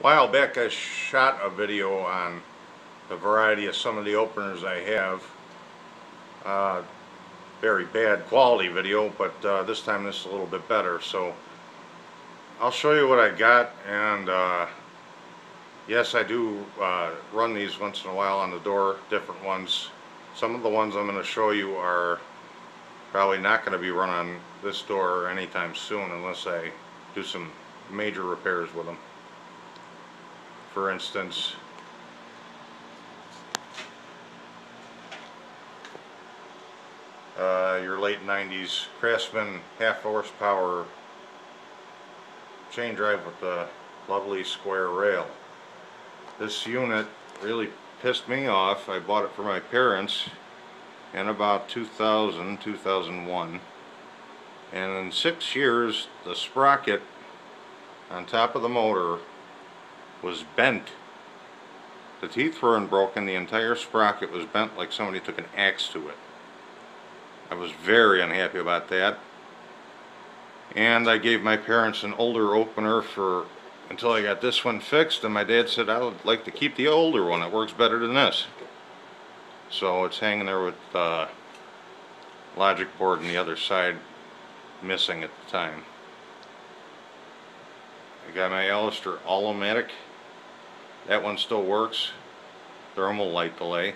A while back I shot a video on the variety of some of the openers I have. Very bad quality video, but this time this is a little bit better. So I'll show you what I got, and yes, I do run these once in a while on the door, different ones. Some of the ones I'm going to show you are probably not going to be run on this door anytime soon unless I do some major repairs with them. For instance, your late 90s Craftsman half horsepower chain drive with the lovely square rail. This unit really pissed me off. I bought it for my parents in about 2001, and in 6 years the sprocket on top of the motor was bent. The teeth weren't broken, the entire sprocket was bent like somebody took an axe to it. I was very unhappy about that, and I gave my parents an older opener until I got this one fixed, and my dad said I would like to keep the older one, it works better than this. So it's hanging there with logic board on the other side missing at the time. I got my Alistair All-O-Matic. That one still works. Thermal light delay.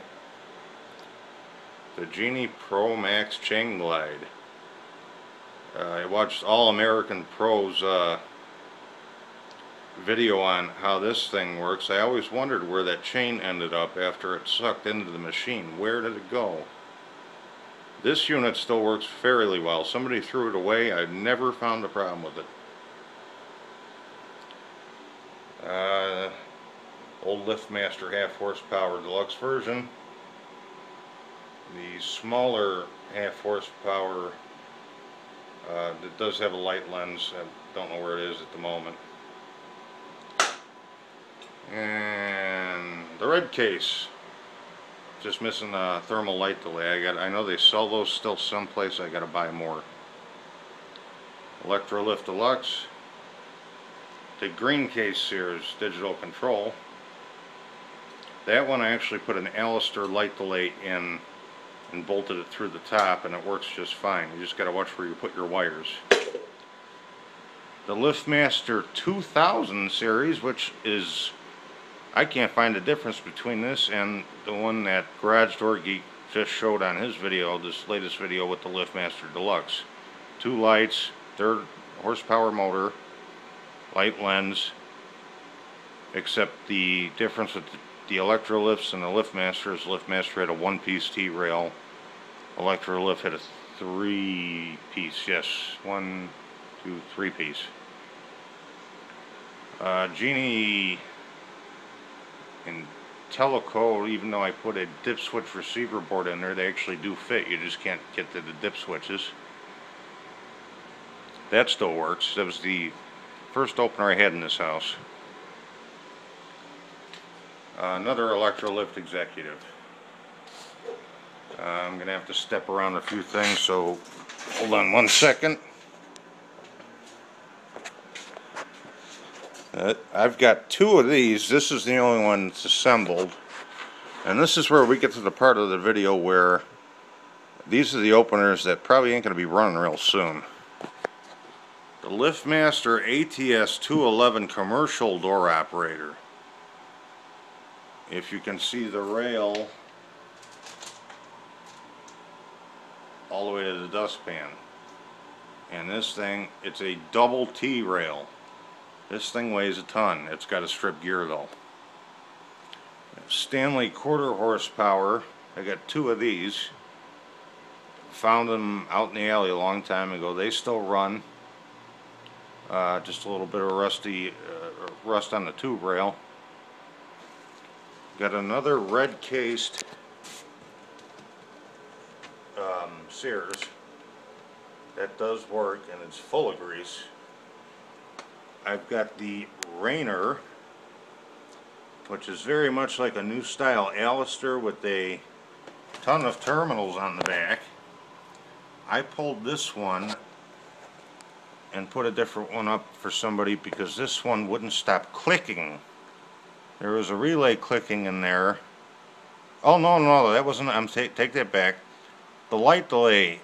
The Genie Pro Max Chain Glide. I watched All American Pro's video on how this thing works. I always wondered where that chain ended up after it sucked into the machine. Where did it go? This unit still works fairly well. Somebody threw it away. I never found a problem with it. Old Liftmaster half horsepower deluxe version. The smaller half horsepower that does have a light lens. I don't know where it is at the moment. And the red case, just missing the thermal light delay. I know they sell those still someplace. I gotta buy more. Electrolift Deluxe. The green case Sears digital control. That one I actually put an Alistair light delay in and bolted it through the top, and it works just fine. You just got to watch where you put your wires. The Liftmaster 2000 series, which is, I can't find a difference between this and the one that Garage Door Geek just showed on his video, this latest video with the Liftmaster Deluxe. 2 lights, 3rd horsepower motor, light lens, except the difference with the Electrolifts and the Liftmaster is Liftmaster had a 1-piece T-rail. Electrolift had a 3-piece, yes, 1, 2, 3-piece. Genie and Teleco, even though I put a dip switch receiver board in there, they actually do fit. You just can't get to the dip switches. That still works. That was the first opener I had in this house. Another Electrolift Executive. I'm going to have to step around a few things, so hold on one second. I've got 2 of these. This is the only one that's assembled. And this is where we get to the part of the video where these are the openers that probably ain't going to be running real soon. The Liftmaster ATS 211 commercial door operator. If you can see the rail all the way to the dustpan. And this thing, it's a double T rail. This thing weighs a ton. It's got a strip gear though. Stanley 1/4 horsepower. I got 2 of these. Found them out in the alley a long time ago. They still run. Just a little bit of rust on the tube rail. Got another red cased Sears. That does work, and it's full of grease. I've got the Rainer, which is very much like a new style Alistair with a ton of terminals on the back. I pulled this one and put a different one up for somebody because this one wouldn't stop clicking There was a relay clicking in there. Oh, no, that wasn't, take that back. The light delay,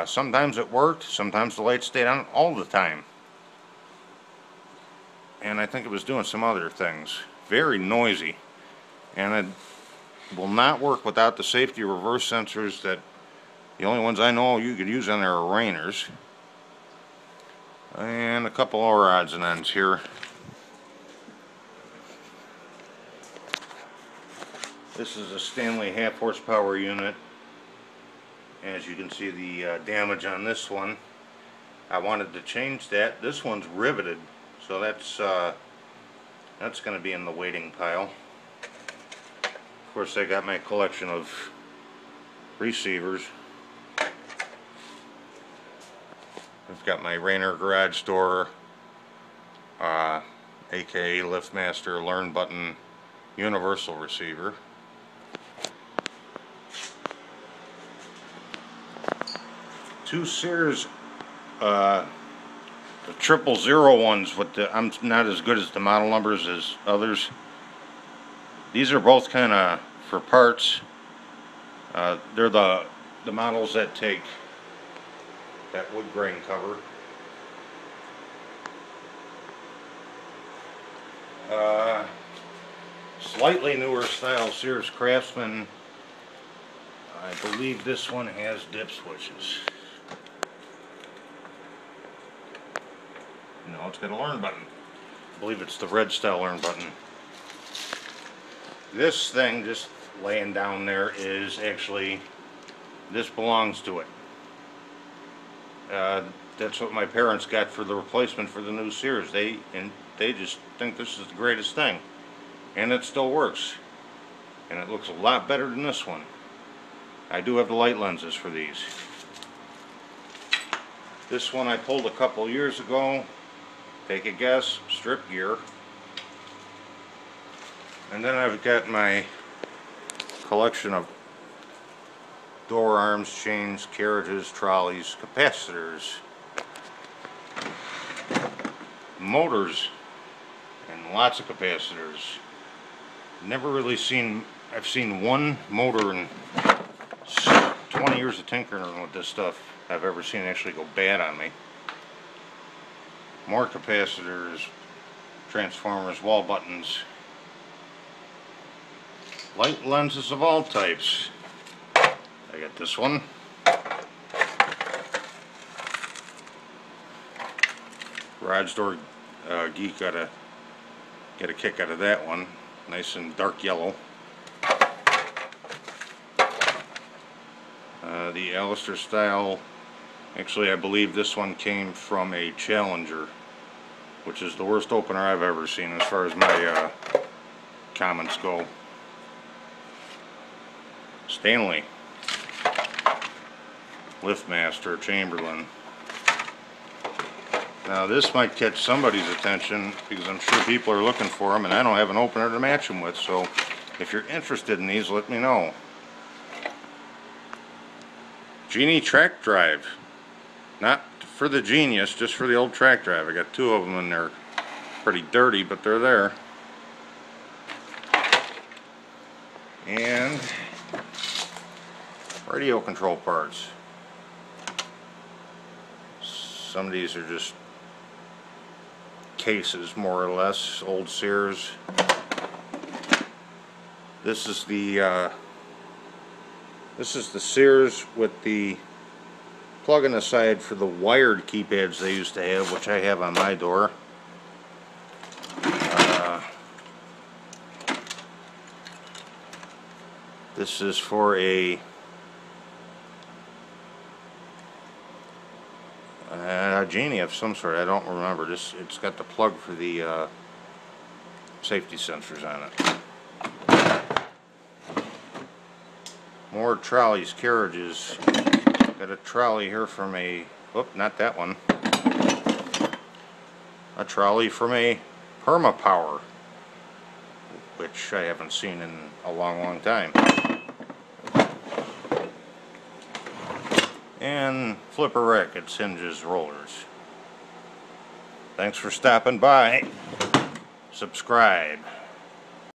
sometimes it worked, sometimes the light stayed on all the time. And I think it was doing some other things. Very noisy. And it will not work without the safety reverse sensors that the only ones I know you could use on there are Rainers. And a couple more odds and ends here. This is a Stanley half horsepower unit. As you can see the damage on this one. I wanted to change that. This one's riveted, so that's going to be in the waiting pile. Of course, I got my collection of receivers. I've got my Rainer garage door, aka Liftmaster learn button universal receiver. Two Sears, the 000 ones. With the, I'm not as good as the model numbers as others. These are both kind of for parts. They're the models that take that wood grain cover. Slightly newer style Sears Craftsman. I believe this one has dip switches. No, it's got a learn button. I believe it's the red style learn button. This thing just laying down there is actually, this belongs to it. That's what my parents got for the replacement for the new Sears. They just think this is the greatest thing. And it still works. And it looks a lot better than this one. I do have the light lenses for these. This one I pulled a couple years ago. Take a guess, strip gear. And then I've got my collection of door arms, chains, carriages, trolleys, capacitors, motors, and lots of capacitors. Never really seen, I've seen one motor in 20 years of tinkering with this stuff I've ever seen actually go bad on me. More capacitors, transformers, wall buttons, light lenses of all types. I got this one. Garage door geek got a get a kick out of that one. Nice and dark yellow. The Alistair style. Actually, I believe this one came from a Challenger, which is the worst opener I've ever seen as far as my comments go. Stanley, Liftmaster, Chamberlain. Now this might catch somebody's attention because I'm sure people are looking for them and I don't have an opener to match them with, so if you're interested in these, let me know. Genie track drive. Not for the Genius, just for the old track drive. I got two of them and they're pretty dirty, but they're there. And radio control parts. Some of these are just cases, more or less, old Sears. This is the Sears with the plug-in aside for the wired keypads they used to have, which I have on my door. This is for a Genie of some sort. I don't remember. It's got the plug for the safety sensors on it. More trolleys, carriages. Got a trolley here from a, not that one. A trolley from a Perma-Power, which I haven't seen in a long time. And flipper rackets, hinges, rollers. Thanks for stopping by. Subscribe.